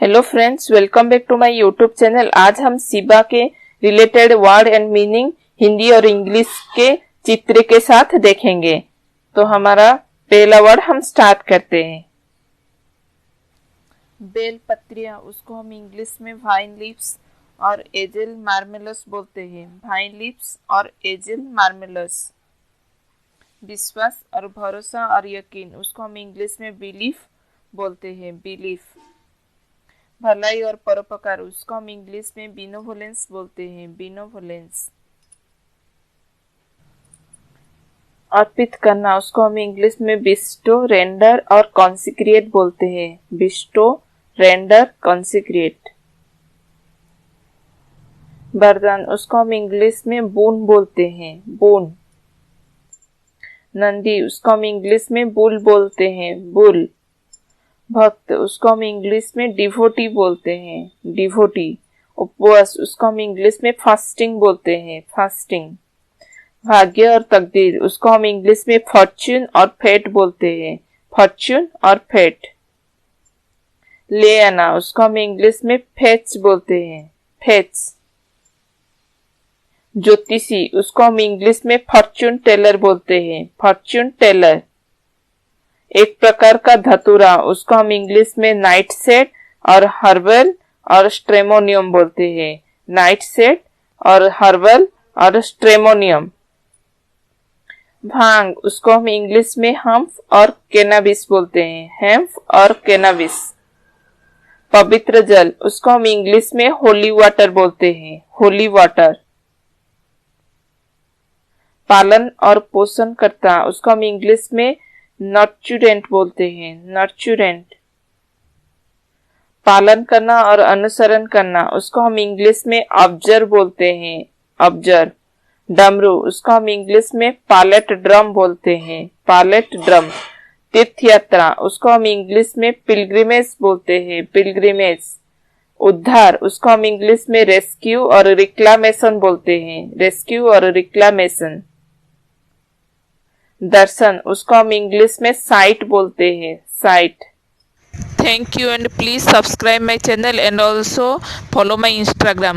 Hello friends, welcome back to my YouTube channel. आज हम शिबा के related word and meaning Hindi और इंग्लिश के चित्र के साथ देखेंगे। तो हमारा पहला वर्ड हम स्टार्ट करते हैं। बेल पत्रियां, उसको हम इंग्लिश में वाइन लीव्स और एंजल मार्मेलस बोलते हैं। वाइन लीव्स और एंजल मार्मेलस। विश्वास और भरोसा और यकीन, उसको हम इंग्लिश में बिलीफ बोलते हैं। बिलीफ। भलाई और परोपकार, उसको हम इंग्लिश में बिनोवोलेंस बोलते हैं। बिनोवोलेंस। अर्पित करना, उसको हम इंग्लिश में बिस्टो, रेंडर और कॉन्सिक्रिएट बोलते हैं। बिस्टो, रेंडर, कॉन्सिक्रिएट। वरदान, उसको हम इंग्लिश में बून बोलते हैं। बून। नंदी, उसको हम इंग्लिश में बुल बोलते हैं। बुल। भक्त, उसको हम इंग्लिश में डिवोटी बोलते हैं। डिवोटी। उपवास, उसको हम इंग्लिश में फास्टिंग बोलते हैं। फास्टिंग। भाग्य और तकदीर, उसको हम इंग्लिश में फॉर्च्यून और फेट बोलते हैं। फॉर्च्यून और फेट। ले आना, उसको हम इंग्लिश में फेच बोलते हैं। फेच। ज्योतिषी, उसको हम इंग्लिश में फॉर्च्यून टेलर बोलते हैं। Fortune teller. एक प्रकार का धतूरा, उसको हम इंग्लिश में नाइट सेट और हर्बल और स्ट्रेमोनियम बोलते हैं। नाइट सेट और हर्बल और स्ट्रेमोनियम। भांग, उसको हम इंग्लिश में हम्फ और कैनाबिस बोलते हैं। हेम्फ और कैनाबिस। पवित्र जल, उसको हम इंग्लिश में होली वाटर बोलते हैं। Holy water. पालन और पोषण करता, उसको हम इंग्लिश में नर्चुरेंट बोलते हैं। नर्चुरेंट। पालन करना और अनुसरण करना, उसको हम इंग्लिश में ऑब्जर्व बोलते हैं। ऑब्जर्व। डमरू, उसको हम इंग्लिश में पालेट ड्रम बोलते हैं। पालेट ड्रम। तीर्थ यात्रा, उसको हम इंग्लिश में पिलग्रिमेज बोलते हैं। पिलग्रिमेज। उद्धार, उसको हम इंग्लिश में रेस्क्यू और रिक्लामेशन बोलते हैं। रेस्क्यू और रिक्लामेशन। दर्शन, उसको हम इंग्लिश में साइट बोलते हैं। Site. Thank you and please subscribe my channel and also follow my Instagram.